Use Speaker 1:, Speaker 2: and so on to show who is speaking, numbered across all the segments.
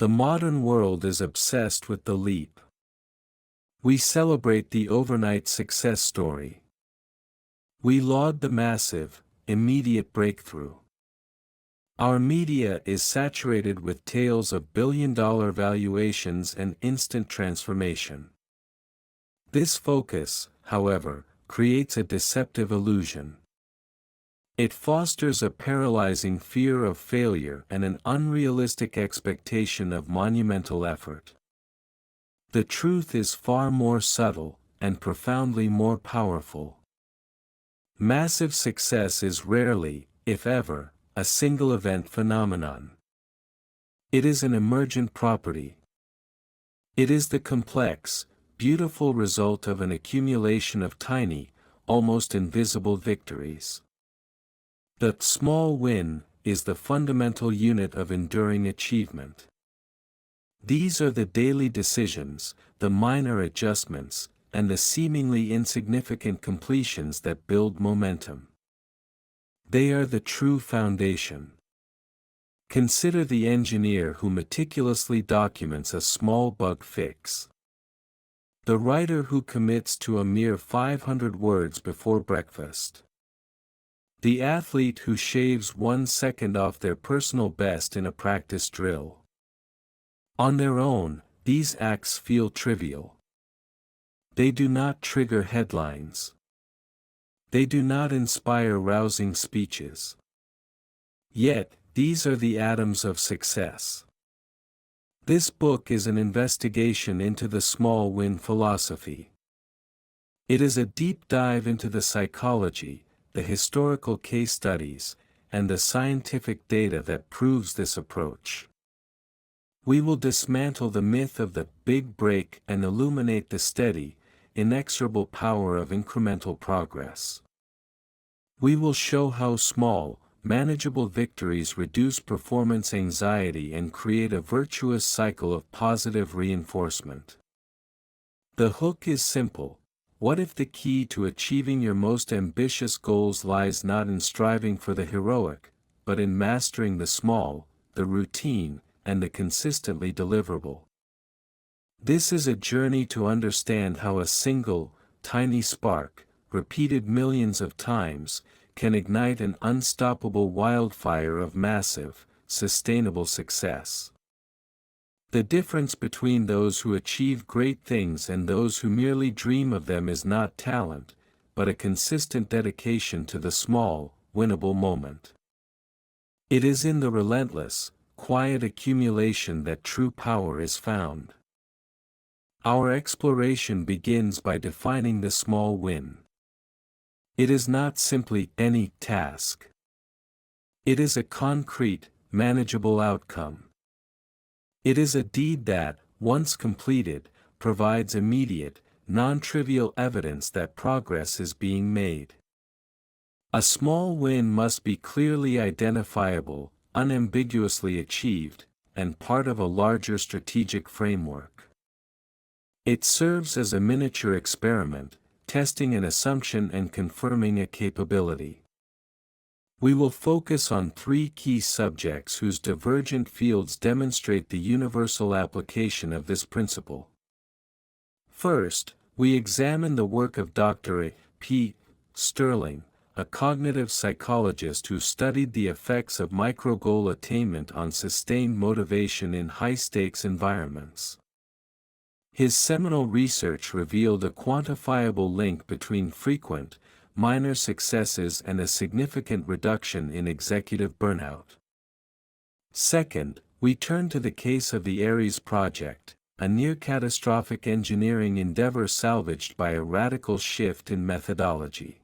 Speaker 1: The modern world is obsessed with the leap. We celebrate the overnight success story. We laud the massive, immediate breakthrough. Our media is saturated with tales of billion-dollar valuations and instant transformation. This focus, however, creates a deceptive illusion. It fosters a paralyzing fear of failure and an unrealistic expectation of monumental effort. The truth is far more subtle, and profoundly more powerful. Massive success is rarely, if ever, a single event phenomenon. It is an emergent property. It is the complex, beautiful result of an accumulation of tiny, almost invisible victories. The small win is the fundamental unit of enduring achievement. These are the daily decisions, the minor adjustments, and the seemingly insignificant completions that build momentum. They are the true foundation. Consider the engineer who meticulously documents a small bug fix. The writer who commits to a mere 500 words before breakfast. The athlete who shaves 1 second off their personal best in a practice drill. On their own, these acts feel trivial. They do not trigger headlines. They do not inspire rousing speeches. Yet, these are the atoms of success. This book is an investigation into the small win philosophy. It is a deep dive into the psychology, the historical case studies, and the scientific data that proves this approach. We will dismantle the myth of the big break and illuminate the steady, inexorable power of incremental progress. We will show how small, manageable victories reduce performance anxiety and create a virtuous cycle of positive reinforcement. The hook is simple. What if the key to achieving your most ambitious goals lies not in striving for the heroic, but in mastering the small, the routine, and the consistently deliverable? This is a journey to understand how a single, tiny spark, repeated millions of times, can ignite an unstoppable wildfire of massive, sustainable success. The difference between those who achieve great things and those who merely dream of them is not talent, but a consistent dedication to the small, winnable moment. It is in the relentless, quiet accumulation that true power is found. Our exploration begins by defining the small win. It is not simply any task. It is a concrete, manageable outcome. It is a deed that, once completed, provides immediate, non-trivial evidence that progress is being made. A small win must be clearly identifiable, unambiguously achieved, and part of a larger strategic framework. It serves as a miniature experiment, testing an assumption and confirming a capability. We will focus on 3 key subjects whose divergent fields demonstrate the universal application of this principle. First, we examine the work of Dr. A. P. Sterling, a cognitive psychologist who studied the effects of micro-goal attainment on sustained motivation in high-stakes environments. His seminal research revealed a quantifiable link between frequent, minor successes and a significant reduction in executive burnout. Second, we turn to the case of the Ares project, a near-catastrophic engineering endeavor salvaged by a radical shift in methodology.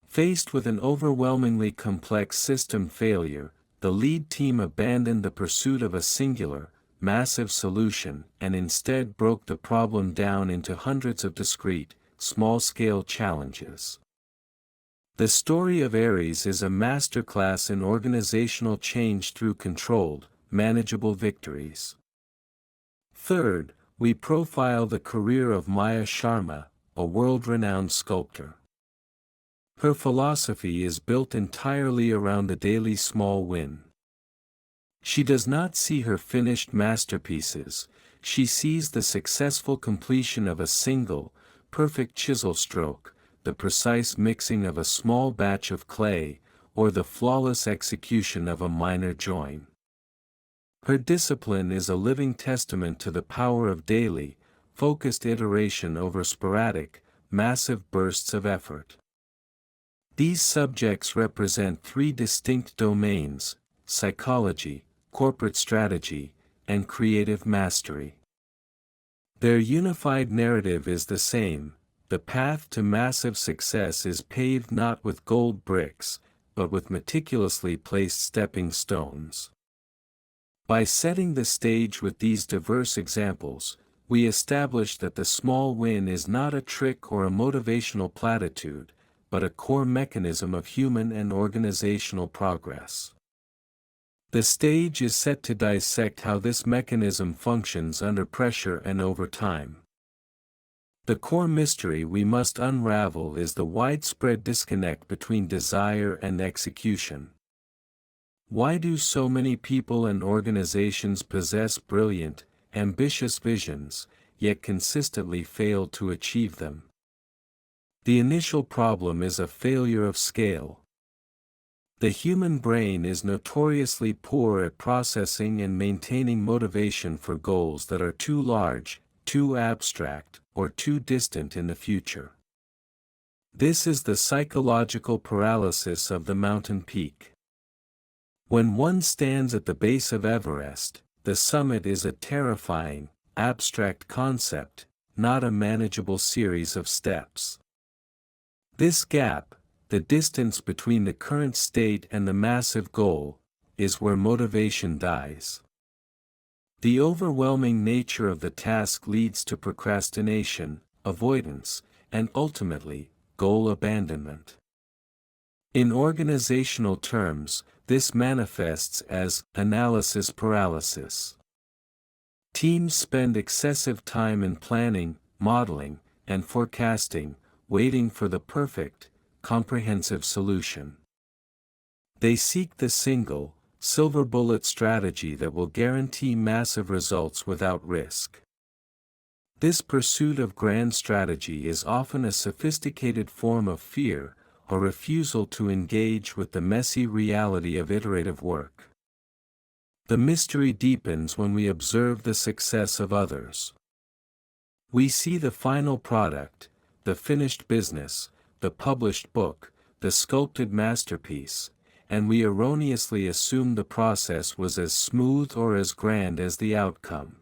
Speaker 1: Faced with an overwhelmingly complex system failure, the lead team abandoned the pursuit of a singular, massive solution and instead broke the problem down into hundreds of discrete, small-scale challenges. The story of Ares is a masterclass in organizational change through controlled, manageable victories. Third, we profile the career of Maya Sharma, a world-renowned sculptor. Her philosophy is built entirely around the daily small win. She does not see her finished masterpieces, she sees the successful completion of a single, perfect chisel stroke, the precise mixing of a small batch of clay, or the flawless execution of a minor join. Her discipline is a living testament to the power of daily, focused iteration over sporadic, massive bursts of effort. These subjects represent three distinct domains: psychology, corporate strategy, and creative mastery. Their unified narrative is the same: the path to massive success is paved not with gold bricks, but with meticulously placed stepping stones. By setting the stage with these diverse examples, we establish that the small win is not a trick or a motivational platitude, but a core mechanism of human and organizational progress. The stage is set to dissect how this mechanism functions under pressure and over time. The core mystery we must unravel is the widespread disconnect between desire and execution. Why do so many people and organizations possess brilliant, ambitious visions, yet consistently fail to achieve them? The initial problem is a failure of scale. The human brain is notoriously poor at processing and maintaining motivation for goals that are too large, too abstract, or too distant in the future. This is the psychological paralysis of the mountain peak. When one stands at the base of Everest, the summit is a terrifying, abstract concept, not a manageable series of steps. This gap, the distance between the current state and the massive goal, is where motivation dies. The overwhelming nature of the task leads to procrastination, avoidance, and ultimately, goal abandonment. In organizational terms, this manifests as analysis paralysis. Teams spend excessive time in planning, modeling, and forecasting, waiting for the perfect, comprehensive solution. They seek the single, silver bullet strategy that will guarantee massive results without risk. This pursuit of grand strategy is often a sophisticated form of fear, a refusal to engage with the messy reality of iterative work. The mystery deepens when we observe the success of others. We see the final product, the finished business, the published book, the sculpted masterpiece, and we erroneously assume the process was as smooth or as grand as the outcome.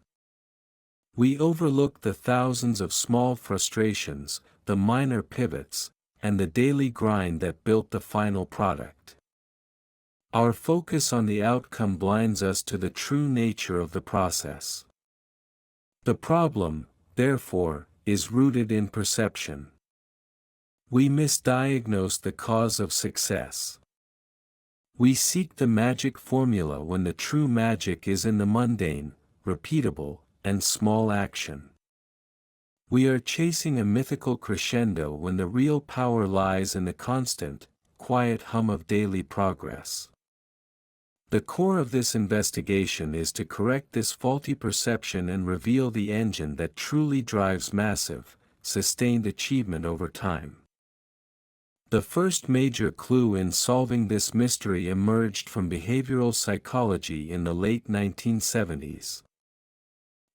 Speaker 1: We overlook the thousands of small frustrations, the minor pivots, and the daily grind that built the final product. Our focus on the outcome blinds us to the true nature of the process. The problem, therefore, is rooted in perception. We misdiagnose the cause of success. We seek the magic formula when the true magic is in the mundane, repeatable, and small action. We are chasing a mythical crescendo when the real power lies in the constant, quiet hum of daily progress. The core of this investigation is to correct this faulty perception and reveal the engine that truly drives massive, sustained achievement over time. The first major clue in solving this mystery emerged from behavioral psychology in the late 1970s.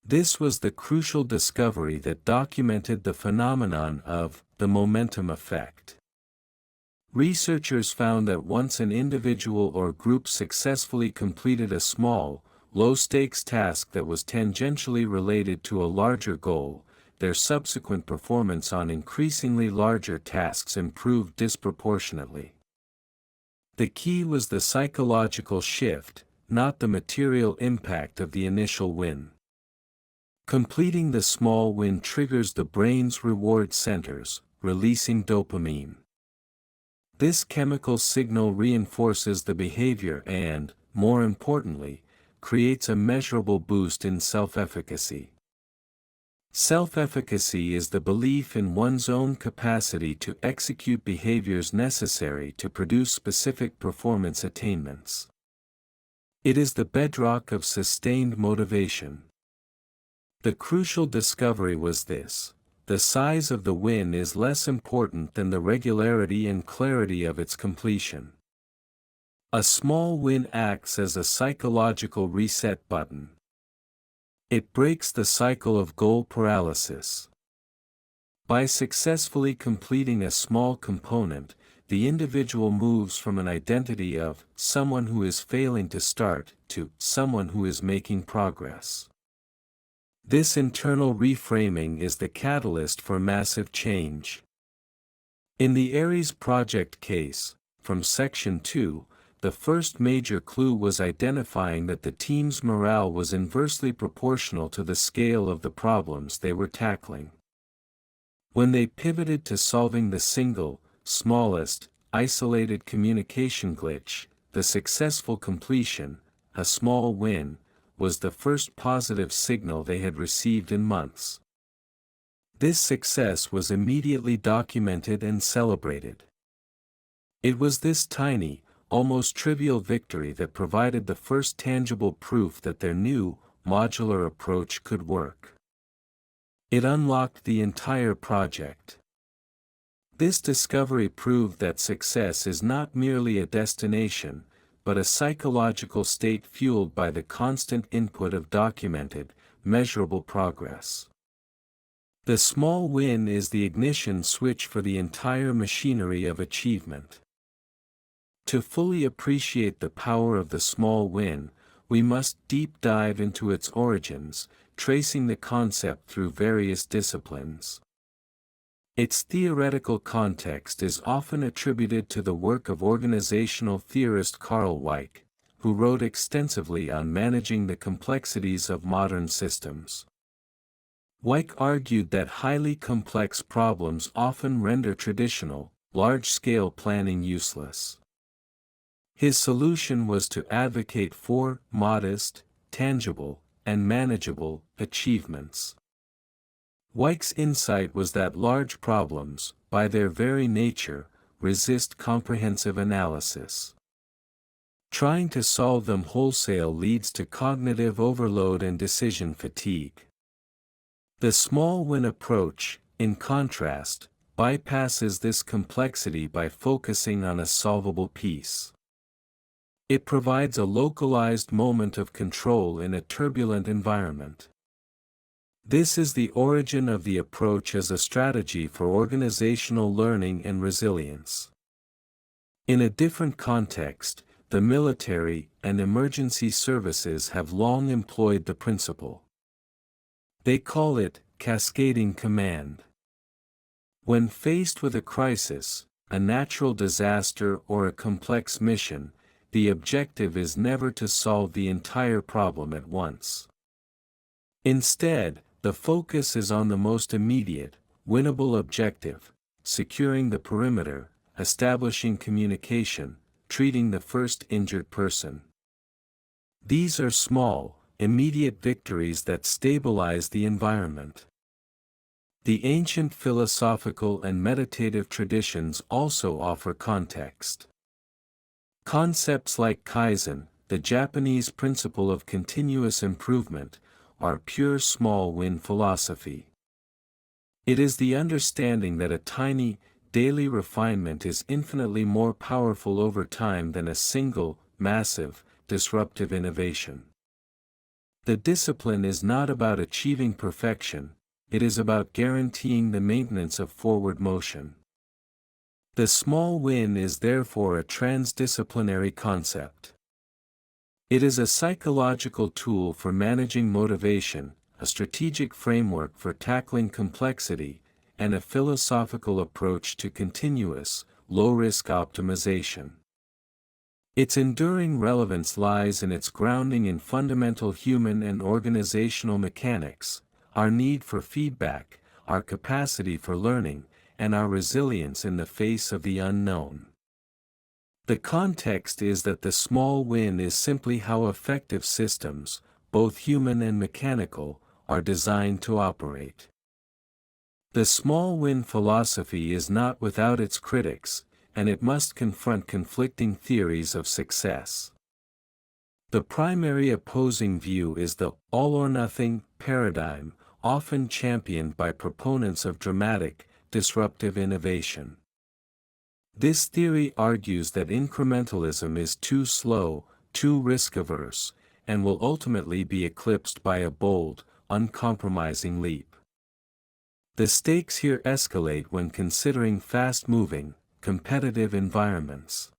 Speaker 1: This was the crucial discovery that documented the phenomenon of the momentum effect. Researchers found that once an individual or group successfully completed a small, low-stakes task that was tangentially related to a larger goal, their subsequent performance on increasingly larger tasks improved disproportionately. The key was the psychological shift, not the material impact of the initial win. Completing the small win triggers the brain's reward centers, releasing dopamine. This chemical signal reinforces the behavior and, more importantly, creates a measurable boost in self-efficacy. Self-efficacy is the belief in one's own capacity to execute behaviors necessary to produce specific performance attainments. It is the bedrock of sustained motivation. The crucial discovery was this: the size of the win is less important than the regularity and clarity of its completion. A small win acts as a psychological reset button. It breaks the cycle of goal paralysis. By successfully completing a small component, the individual moves from an identity of someone who is failing to start to someone who is making progress. This internal reframing is the catalyst for massive change. In the Ares project case, from Section 2, the first major clue was identifying that the team's morale was inversely proportional to the scale of the problems they were tackling. When they pivoted to solving the single, smallest, isolated communication glitch, the successful completion, a small win, was the first positive signal they had received in months. This success was immediately documented and celebrated. It was this tiny, almost trivial victory that provided the first tangible proof that their new, modular approach could work. It unlocked the entire project. This discovery proved that success is not merely a destination, but a psychological state fueled by the constant input of documented, measurable progress. The small win is the ignition switch for the entire machinery of achievement. To fully appreciate the power of the small win, we must deep dive into its origins, tracing the concept through various disciplines. Its theoretical context is often attributed to the work of organizational theorist Carl Weick, who wrote extensively on managing the complexities of modern systems. Weick argued that highly complex problems often render traditional, large-scale planning useless. His solution was to advocate for modest, tangible, and manageable achievements. Weick's insight was that large problems, by their very nature, resist comprehensive analysis. Trying to solve them wholesale leads to cognitive overload and decision fatigue. The small win approach, in contrast, bypasses this complexity by focusing on a solvable piece. It provides a localized moment of control in a turbulent environment. This is the origin of the approach as a strategy for organizational learning and resilience. In a different context, the military and emergency services have long employed the principle. They call it cascading command. When faced with a crisis, a natural disaster or a complex mission, the objective is never to solve the entire problem at once. Instead, the focus is on the most immediate, winnable objective: securing the perimeter, establishing communication, treating the first injured person. These are small, immediate victories that stabilize the environment. The ancient philosophical and meditative traditions also offer context. Concepts like Kaizen, the Japanese principle of continuous improvement, are pure small win philosophy. It is the understanding that a tiny, daily refinement is infinitely more powerful over time than a single, massive, disruptive innovation. The discipline is not about achieving perfection, it is about guaranteeing the maintenance of forward motion. The small win is therefore a transdisciplinary concept. It is a psychological tool for managing motivation, a strategic framework for tackling complexity, and a philosophical approach to continuous, low-risk optimization. Its enduring relevance lies in its grounding in fundamental human and organizational mechanics, our need for feedback, our capacity for learning, and our resilience in the face of the unknown. The context is that the small win is simply how effective systems, both human and mechanical, are designed to operate. The small win philosophy is not without its critics, and it must confront conflicting theories of success. The primary opposing view is the all-or-nothing paradigm, often championed by proponents of dramatic, disruptive innovation. This theory argues that incrementalism is too slow, too risk-averse, and will ultimately be eclipsed by a bold, uncompromising leap. The stakes here escalate when considering fast-moving, competitive environments.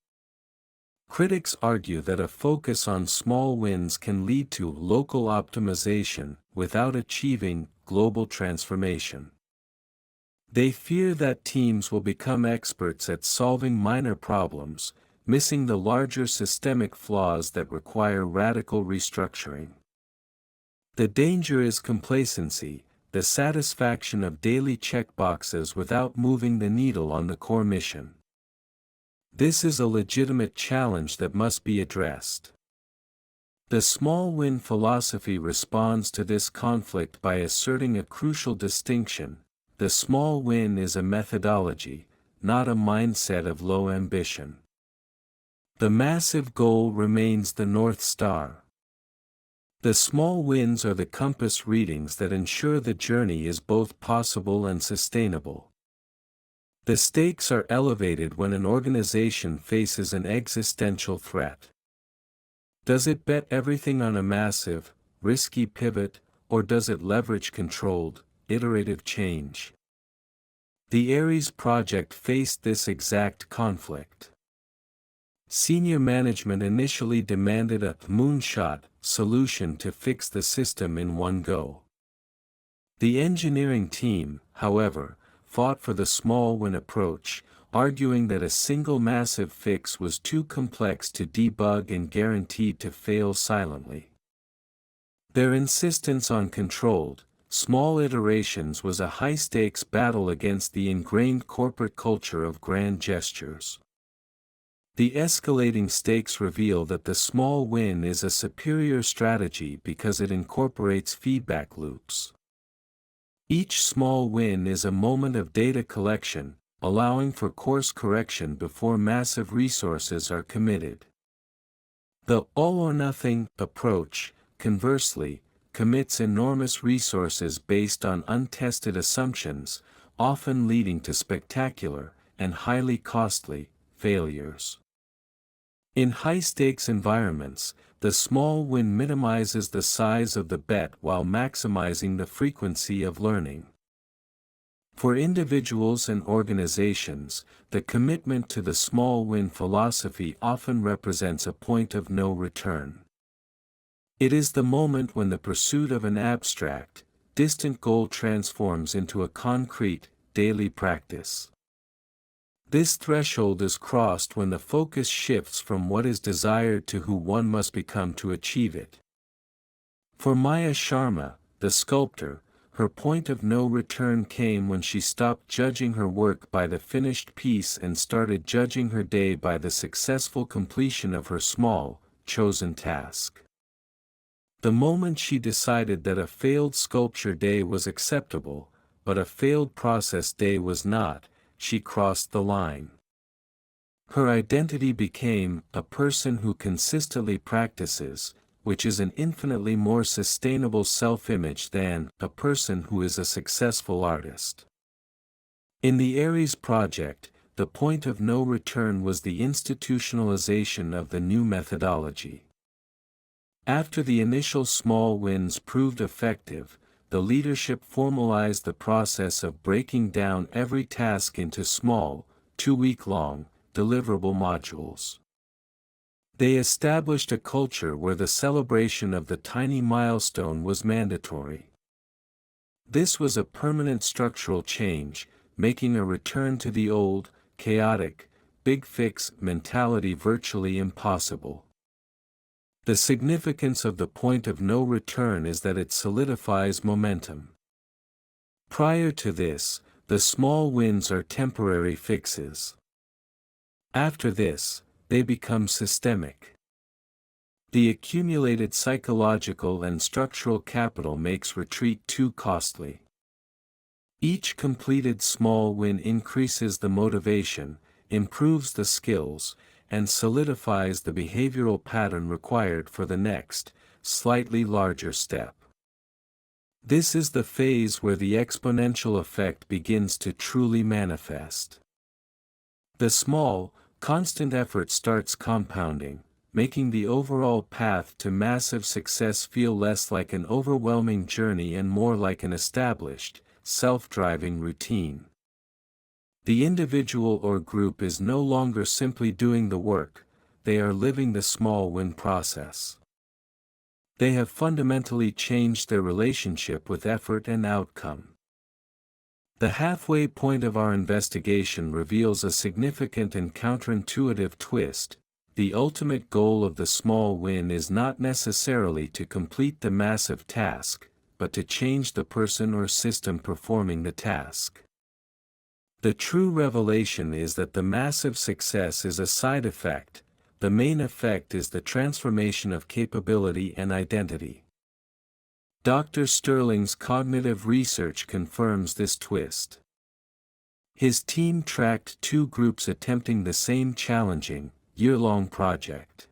Speaker 1: Critics argue that a focus on small wins can lead to local optimization without achieving global transformation. They fear that teams will become experts at solving minor problems, missing the larger systemic flaws that require radical restructuring. The danger is complacency, the satisfaction of daily checkboxes without moving the needle on the core mission. This is a legitimate challenge that must be addressed. The small win philosophy responds to this conflict by asserting a crucial distinction: the small win is a methodology, not a mindset of low ambition. The massive goal remains the North Star. The small wins are the compass readings that ensure the journey is both possible and sustainable. The stakes are elevated when an organization faces an existential threat. Does it bet everything on a massive, risky pivot, or does it leverage controlled, iterative change? The Ares project faced this exact conflict. Senior management initially demanded a moonshot solution to fix the system in one go. The engineering team, however, fought for the small win approach, arguing that a single massive fix was too complex to debug and guaranteed to fail silently. Their insistence on controlled, small iterations was a high-stakes battle against the ingrained corporate culture of grand gestures. The escalating stakes reveal that the small win is a superior strategy because it incorporates feedback loops. Each small win is a moment of data collection, allowing for course correction before massive resources are committed. The all-or-nothing approach, conversely, commits enormous resources based on untested assumptions, often leading to spectacular, and highly costly, failures. In high-stakes environments, the small win minimizes the size of the bet while maximizing the frequency of learning. For individuals and organizations, the commitment to the small win philosophy often represents a point of no return. It is the moment when the pursuit of an abstract, distant goal transforms into a concrete, daily practice. This threshold is crossed when the focus shifts from what is desired to who one must become to achieve it. For Maya Sharma, the sculptor, her point of no return came when she stopped judging her work by the finished piece and started judging her day by the successful completion of her small, chosen task. The moment she decided that a failed sculpture day was acceptable, but a failed process day was not, she crossed the line. Her identity became a person who consistently practices, which is an infinitely more sustainable self-image than a person who is a successful artist. In the Ares project, the point of no return was the institutionalization of the new methodology. After the initial small wins proved effective, the leadership formalized the process of breaking down every task into small, 2-week-long, deliverable modules. They established a culture where the celebration of the tiny milestone was mandatory. This was a permanent structural change, making a return to the old, chaotic, big fix mentality virtually impossible. The significance of the point of no return is that it solidifies momentum. Prior to this, the small wins are temporary fixes. After this, they become systemic. The accumulated psychological and structural capital makes retreat too costly. Each completed small win increases the motivation, improves the skills, and solidifies the behavioral pattern required for the next, slightly larger step. This is the phase where the exponential effect begins to truly manifest. The small, constant effort starts compounding, making the overall path to massive success feel less like an overwhelming journey and more like an established, self-driving routine. The individual or group is no longer simply doing the work, they are living the small win process. They have fundamentally changed their relationship with effort and outcome. The halfway point of our investigation reveals a significant and counterintuitive twist. The ultimate goal of the small win is not necessarily to complete the massive task, but to change the person or system performing the task. The true revelation is that the massive success is a side effect, the main effect is the transformation of capability and identity. Dr. Sterling's cognitive research confirms this twist. His team tracked two groups attempting the same challenging, year-long project.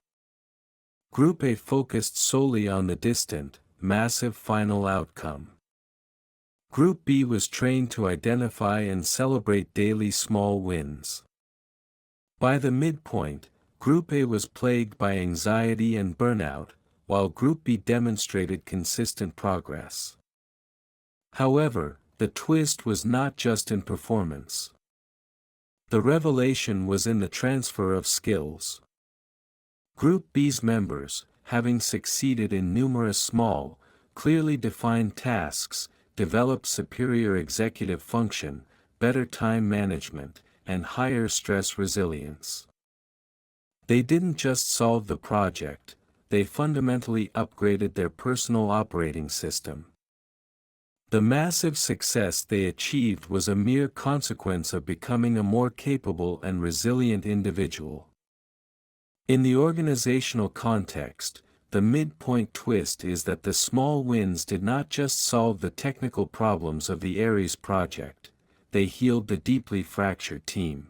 Speaker 1: Group A focused solely on the distant, massive final outcome. Group B was trained to identify and celebrate daily small wins. By the midpoint, Group A was plagued by anxiety and burnout, while Group B demonstrated consistent progress. However, the twist was not just in performance. The revelation was in the transfer of skills. Group B's members, having succeeded in numerous small, clearly defined tasks, developed superior executive function, better time management, and higher stress resilience. They didn't just solve the project, they fundamentally upgraded their personal operating system. The massive success they achieved was a mere consequence of becoming a more capable and resilient individual. In the organizational context, the midpoint twist is that the small wins did not just solve the technical problems of the Ares project, they healed the deeply fractured team.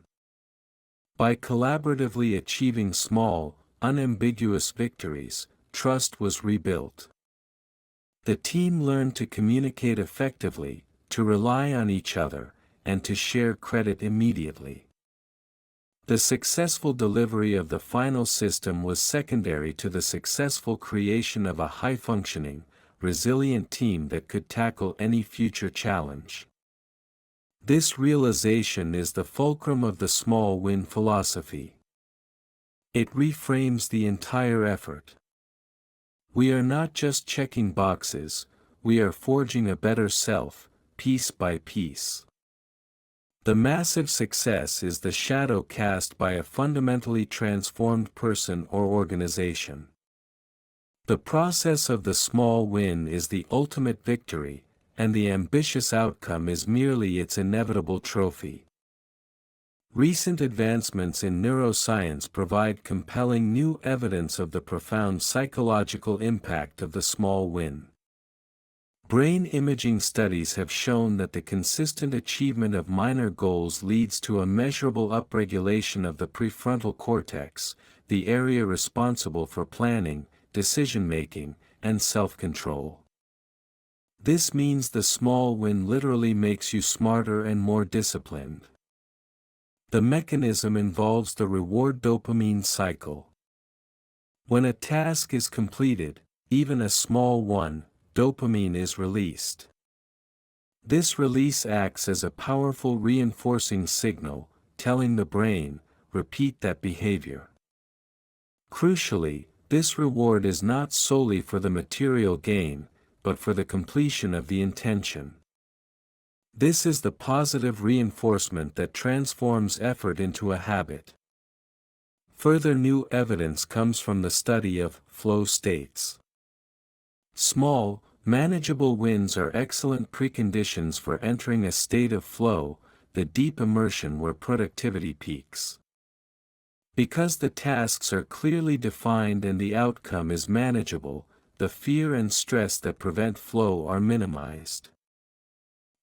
Speaker 1: By collaboratively achieving small, unambiguous victories, trust was rebuilt. The team learned to communicate effectively, to rely on each other, and to share credit immediately. The successful delivery of the final system was secondary to the successful creation of a high-functioning, resilient team that could tackle any future challenge. This realization is the fulcrum of the small win philosophy. It reframes the entire effort. We are not just checking boxes, we are forging a better self, piece by piece. The massive success is the shadow cast by a fundamentally transformed person or organization. The process of the small win is the ultimate victory, and the ambitious outcome is merely its inevitable trophy. Recent advancements in neuroscience provide compelling new evidence of the profound psychological impact of the small win. Brain imaging studies have shown that the consistent achievement of minor goals leads to a measurable upregulation of the prefrontal cortex, the area responsible for planning, decision-making, and self-control. This means the small win literally makes you smarter and more disciplined. The mechanism involves the reward dopamine cycle. When a task is completed, even a small one, dopamine is released. This release acts as a powerful reinforcing signal, telling the brain, repeat that behavior. Crucially, this reward is not solely for the material gain, but for the completion of the intention. This is the positive reinforcement that transforms effort into a habit. Further new evidence comes from the study of flow states. Small, manageable wins are excellent preconditions for entering a state of flow, the deep immersion where productivity peaks. Because the tasks are clearly defined and the outcome is manageable, the fear and stress that prevent flow are minimized.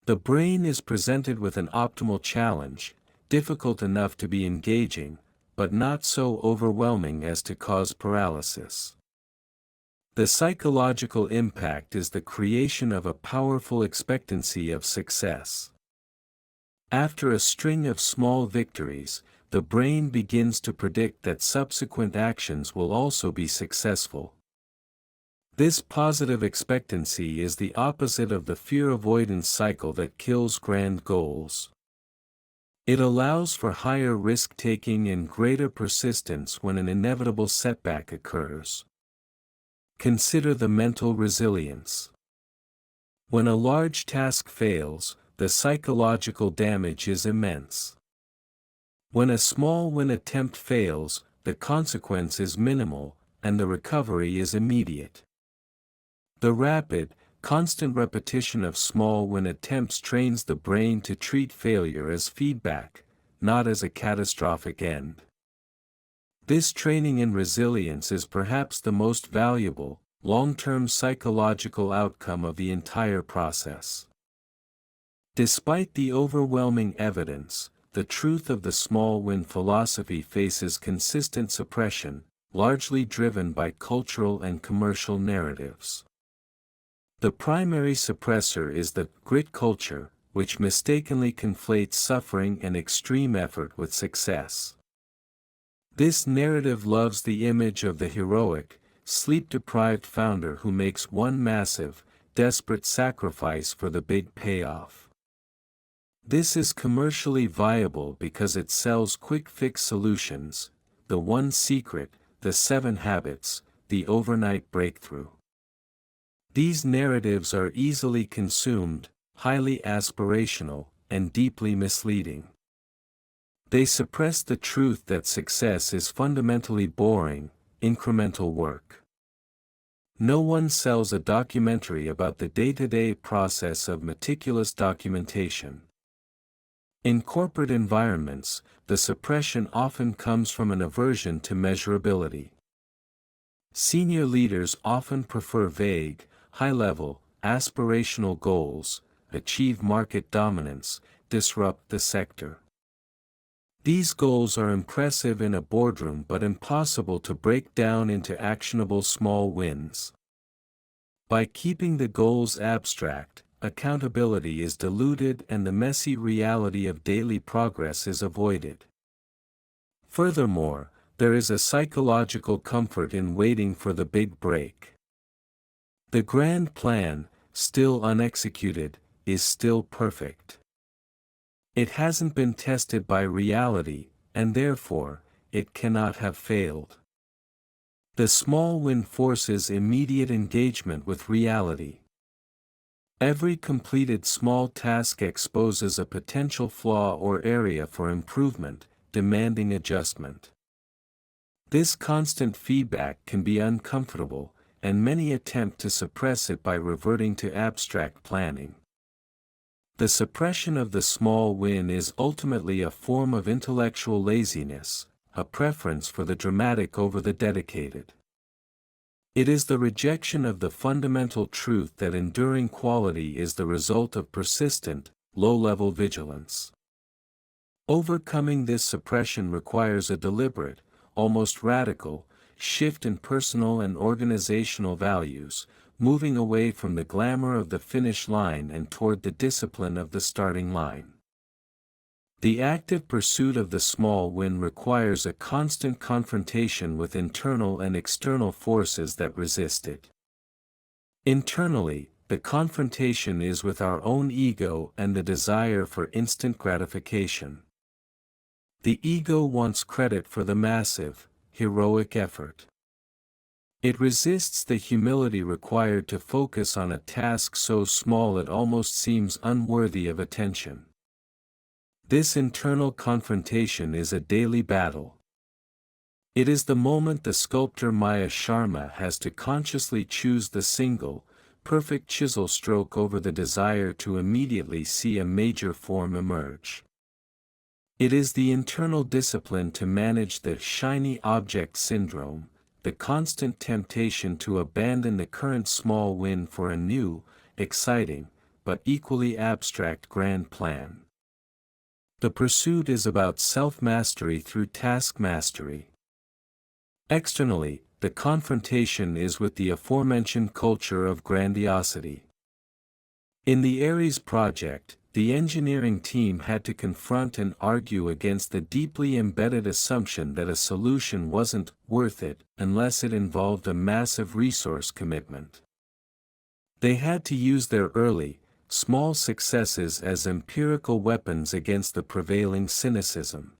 Speaker 1: The brain is presented with an optimal challenge, difficult enough to be engaging, but not so overwhelming as to cause paralysis. The psychological impact is the creation of a powerful expectancy of success. After a string of small victories, the brain begins to predict that subsequent actions will also be successful. This positive expectancy is the opposite of the fear avoidance cycle that kills grand goals. It allows for higher risk-taking and greater persistence when an inevitable setback occurs. Consider the mental resilience. When a large task fails, the psychological damage is immense. When a small win attempt fails, the consequence is minimal, and the recovery is immediate. The rapid, constant repetition of small win attempts trains the brain to treat failure as feedback, not as a catastrophic end. This training in resilience is perhaps the most valuable, long-term psychological outcome of the entire process. Despite the overwhelming evidence, the truth of the small win philosophy faces consistent suppression, largely driven by cultural and commercial narratives. The primary suppressor is the grit culture, which mistakenly conflates suffering and extreme effort with success. This narrative loves the image of the heroic, sleep-deprived founder who makes one massive, desperate sacrifice for the big payoff. This is commercially viable because it sells quick-fix solutions, the one secret, the 7 habits, the overnight breakthrough. These narratives are easily consumed, highly aspirational, and deeply misleading. They suppress the truth that success is fundamentally boring, incremental work. No one sells a documentary about the day-to-day process of meticulous documentation. In corporate environments, the suppression often comes from an aversion to measurability. Senior leaders often prefer vague, high-level, aspirational goals: achieve market dominance, disrupt the sector. These goals are impressive in a boardroom but impossible to break down into actionable small wins. By keeping the goals abstract, accountability is diluted and the messy reality of daily progress is avoided. Furthermore, there is a psychological comfort in waiting for the big break. The grand plan, still unexecuted, is still perfect. It hasn't been tested by reality, and therefore, it cannot have failed. The small win forces immediate engagement with reality. Every completed small task exposes a potential flaw or area for improvement, demanding adjustment. This constant feedback can be uncomfortable, and many attempt to suppress it by reverting to abstract planning. The suppression of the small win is ultimately a form of intellectual laziness, a preference for the dramatic over the dedicated. It is the rejection of the fundamental truth that enduring quality is the result of persistent, low-level vigilance. Overcoming this suppression requires a deliberate, almost radical, shift in personal and organizational values, moving away from the glamour of the finish line and toward the discipline of the starting line. The active pursuit of the small win requires a constant confrontation with internal and external forces that resist it. Internally, the confrontation is with our own ego and the desire for instant gratification. The ego wants credit for the massive, heroic effort. It resists the humility required to focus on a task so small it almost seems unworthy of attention. This internal confrontation is a daily battle. It is the moment the sculptor Maya Sharma has to consciously choose the single, perfect chisel stroke over the desire to immediately see a major form emerge. It is the internal discipline to manage the shiny object syndrome, the constant temptation to abandon the current small win for a new, exciting, but equally abstract grand plan. The pursuit is about self-mastery through task mastery. Externally, the confrontation is with the aforementioned culture of grandiosity. In the Ares project, the engineering team had to confront and argue against the deeply embedded assumption that a solution wasn't worth it unless it involved a massive resource commitment. They had to use their early, small successes as empirical weapons against the prevailing cynicism.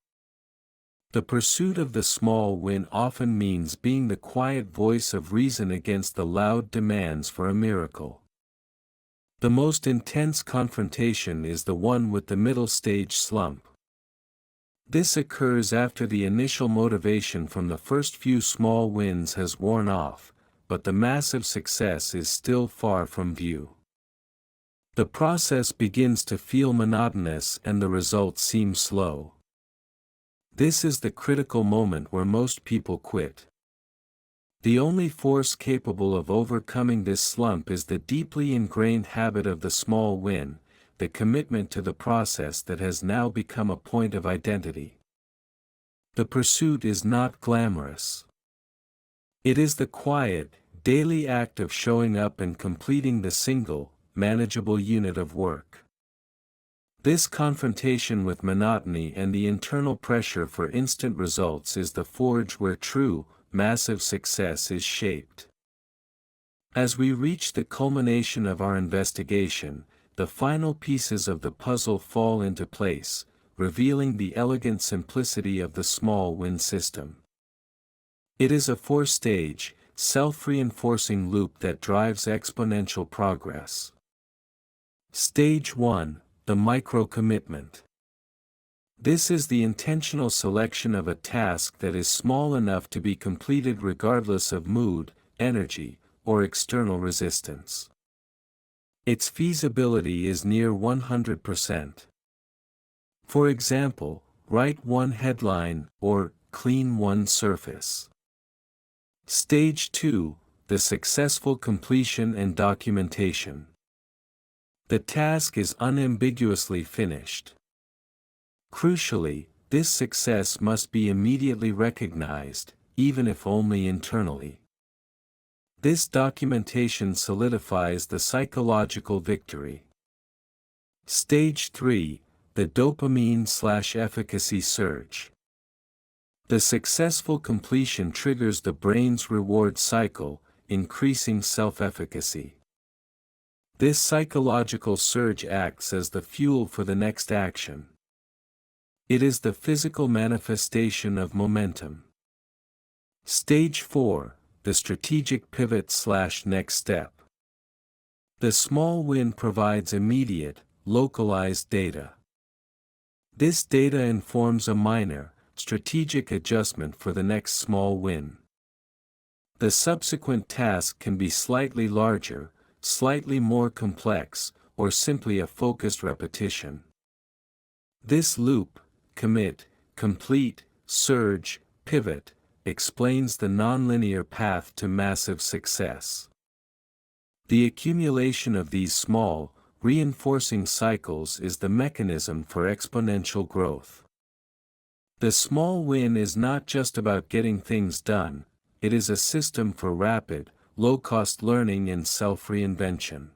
Speaker 1: The pursuit of the small win often means being the quiet voice of reason against the loud demands for a miracle. The most intense confrontation is the one with the middle stage slump. This occurs after the initial motivation from the first few small wins has worn off, but the massive success is still far from view. The process begins to feel monotonous and the results seem slow. This is the critical moment where most people quit. The only force capable of overcoming this slump is the deeply ingrained habit of the small win, the commitment to the process that has now become a point of identity. The pursuit is not glamorous. It is the quiet, daily act of showing up and completing the single, manageable unit of work. This confrontation with monotony and the internal pressure for instant results is the forge where true, massive success is shaped. As we reach the culmination of our investigation, the final pieces of the puzzle fall into place, revealing the elegant simplicity of the small win system. It is a four-stage, self-reinforcing loop that drives exponential progress. Stage 1, the micro-commitment. This is the intentional selection of a task that is small enough to be completed regardless of mood, energy, or external resistance. Its feasibility is near 100%. For example, write one headline or clean one surface. Stage 2, the successful completion and documentation. The task is unambiguously finished. Crucially, this success must be immediately recognized, even if only internally. This documentation solidifies the psychological victory. Stage 3, the dopamine/efficacy surge. The successful completion triggers the brain's reward cycle, increasing self-efficacy. This psychological surge acts as the fuel for the next action. It is the physical manifestation of momentum. Stage 4, the strategic pivot/next step. The small win provides immediate, localized data. This data informs a minor, strategic adjustment for the next small win. The subsequent task can be slightly larger, slightly more complex, or simply a focused repetition. This loop, commit, complete, surge, pivot, explains the nonlinear path to massive success. The accumulation of these small, reinforcing cycles is the mechanism for exponential growth. The small win is not just about getting things done, it is a system for rapid, low-cost learning and self-reinvention.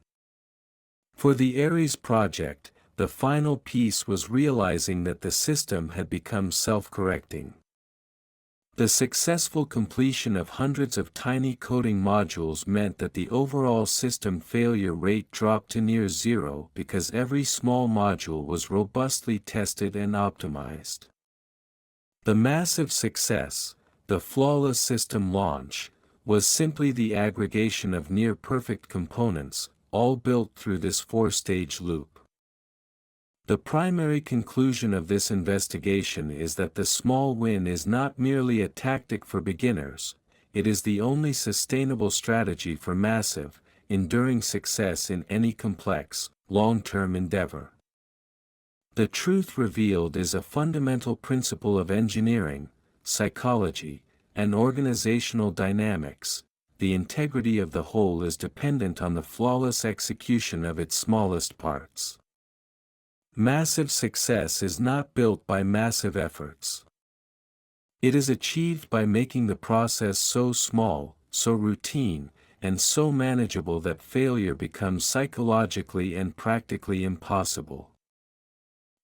Speaker 1: For the Ares project, the final piece was realizing that the system had become self-correcting. The successful completion of hundreds of tiny coding modules meant that the overall system failure rate dropped to near zero because every small module was robustly tested and optimized. The massive success, the flawless system launch, was simply the aggregation of near-perfect components, all built through this four-stage loop. The primary conclusion of this investigation is that the small win is not merely a tactic for beginners, it is the only sustainable strategy for massive, enduring success in any complex, long-term endeavor. The truth revealed is a fundamental principle of engineering, psychology, and organizational dynamics. The integrity of the whole is dependent on the flawless execution of its smallest parts. Massive success is not built by massive efforts. It is achieved by making the process so small, so routine, and so manageable that failure becomes psychologically and practically impossible.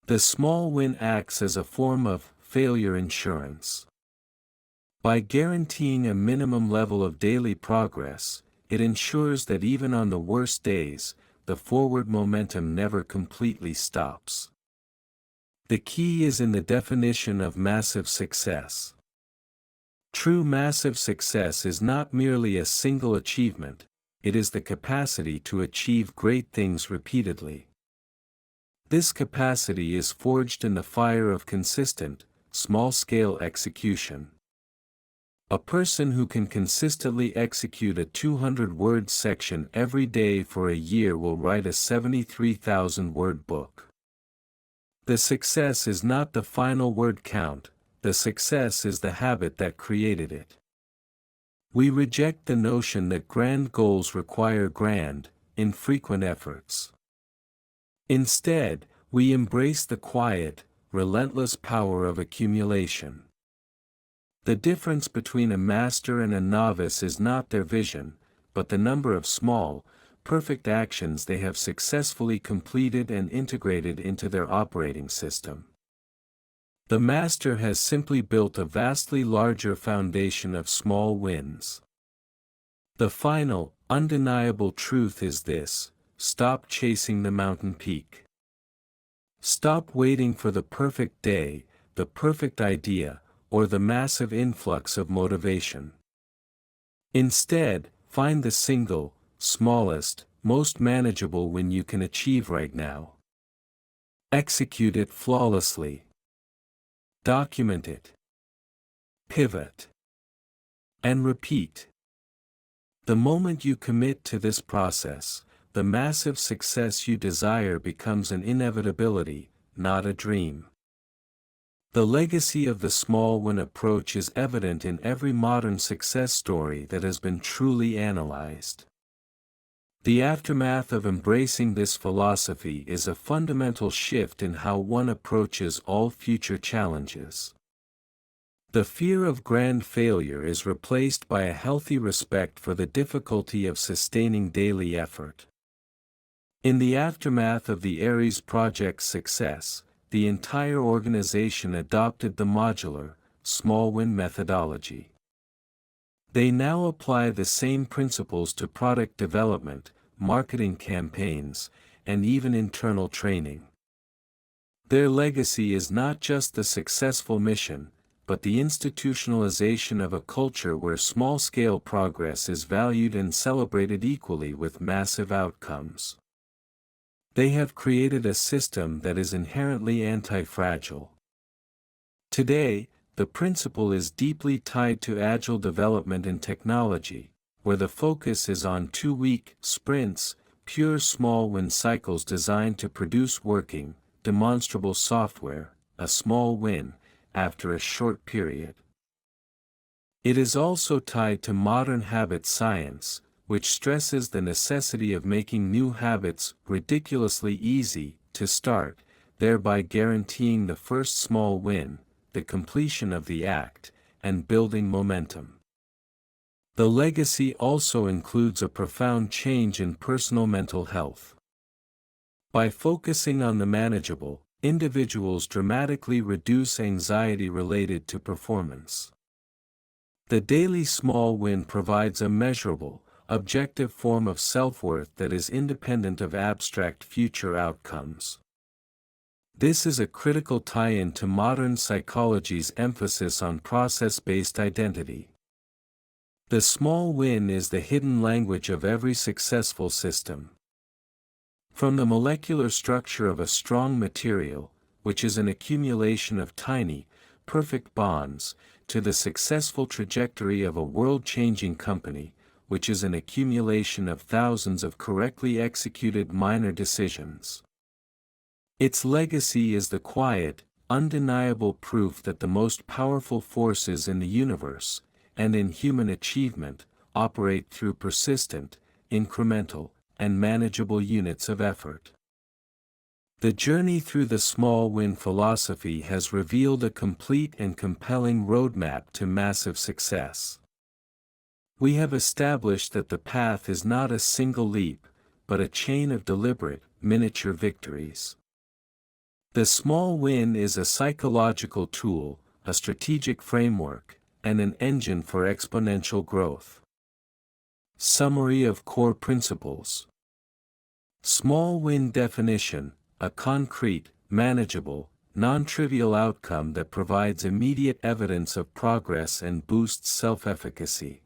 Speaker 1: The small win acts as a form of failure insurance. By guaranteeing a minimum level of daily progress, it ensures that even on the worst days, the forward momentum never completely stops. The key is in the definition of massive success. True massive success is not merely a single achievement, it is the capacity to achieve great things repeatedly. This capacity is forged in the fire of consistent, small-scale execution. A person who can consistently execute a 200-word section every day for a year will write a 73,000-word book. The success is not the final word count, the success is the habit that created it. We reject the notion that grand goals require grand, infrequent efforts. Instead, we embrace the quiet, relentless power of accumulation. The difference between a master and a novice is not their vision, but the number of small, perfect actions they have successfully completed and integrated into their operating system. The master has simply built a vastly larger foundation of small wins. The final, undeniable truth is this: stop chasing the mountain peak. Stop waiting for the perfect day, the perfect idea, or the massive influx of motivation. Instead, find the single, smallest, most manageable win you can achieve right now. Execute it flawlessly. Document it. Pivot. And repeat. The moment you commit to this process, the massive success you desire becomes an inevitability, not a dream. The legacy of the small win approach is evident in every modern success story that has been truly analyzed. The aftermath of embracing this philosophy is a fundamental shift in how one approaches all future challenges. The fear of grand failure is replaced by a healthy respect for the difficulty of sustaining daily effort. In the aftermath of the Ares project's success, the entire organization adopted the modular, small win methodology. They now apply the same principles to product development, marketing campaigns, and even internal training. Their legacy is not just the successful mission, but the institutionalization of a culture where small-scale progress is valued and celebrated equally with massive outcomes. They have created a system that is inherently anti-fragile. Today, the principle is deeply tied to agile development and technology, where the focus is on 2-week sprints, pure small win cycles designed to produce working, demonstrable software, a small win, after a short period. It is also tied to modern habit science, which stresses the necessity of making new habits ridiculously easy to start, thereby guaranteeing the first small win, the completion of the act, and building momentum. The legacy also includes a profound change in personal mental health. By focusing on the manageable, individuals dramatically reduce anxiety related to performance. The daily small win provides a measurable, objective form of self-worth that is independent of abstract future outcomes. This is a critical tie-in to modern psychology's emphasis on process-based identity. The small win is the hidden language of every successful system. From the molecular structure of a strong material, which is an accumulation of tiny, perfect bonds, to the successful trajectory of a world-changing company, which is an accumulation of thousands of correctly executed minor decisions. Its legacy is the quiet, undeniable proof that the most powerful forces in the universe, and in human achievement, operate through persistent, incremental, and manageable units of effort. The journey through the small win philosophy has revealed a complete and compelling roadmap to massive success. We have established that the path is not a single leap, but a chain of deliberate, miniature victories. The small win is a psychological tool, a strategic framework, and an engine for exponential growth. Summary of core principles. Small win definition: a concrete, manageable, non-trivial outcome that provides immediate evidence of progress and boosts self-efficacy.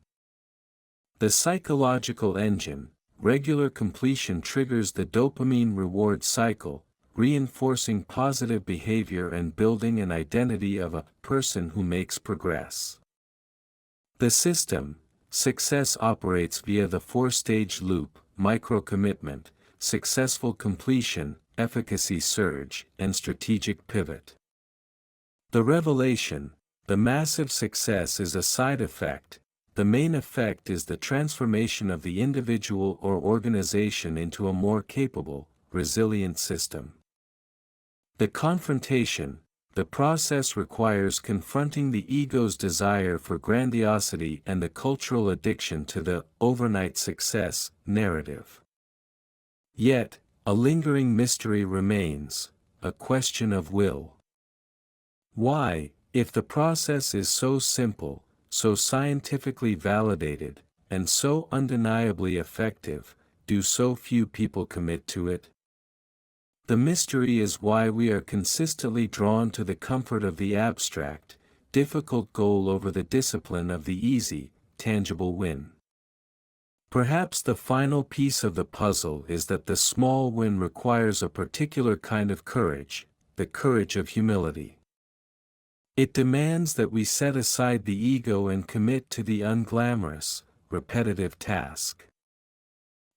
Speaker 1: The psychological engine: regular completion triggers the dopamine reward cycle, reinforcing positive behavior and building an identity of a person who makes progress. The system: success operates via the four-stage loop: micro-commitment, successful completion, efficacy surge, and strategic pivot. The revelation: the massive success is a side effect. The main effect is the transformation of the individual or organization into a more capable, resilient system. The confrontation: the process requires confronting the ego's desire for grandiosity and the cultural addiction to the overnight success narrative. Yet, a lingering mystery remains: a question of will. Why, if the process is so simple, so scientifically validated, and so undeniably effective, do so few people commit to it? The mystery is why we are consistently drawn to the comfort of the abstract, difficult goal over the discipline of the easy, tangible win. Perhaps the final piece of the puzzle is that the small win requires a particular kind of courage, the courage of humility. It demands that we set aside the ego and commit to the unglamorous, repetitive task.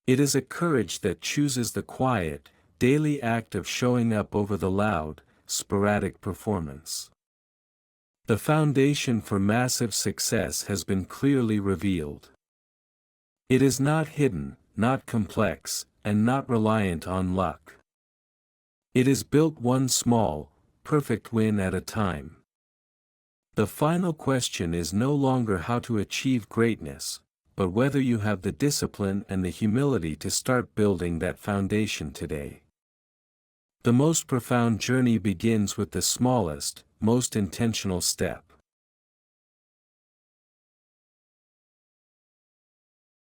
Speaker 1: It is a courage that chooses the quiet, daily act of showing up over the loud, sporadic performance. The foundation for massive success has been clearly revealed. It is not hidden, not complex, and not reliant on luck. It is built one small, perfect win at a time. The final question is no longer how to achieve greatness, but whether you have the discipline and the humility to start building that foundation today. The most profound journey begins with the smallest, most intentional step.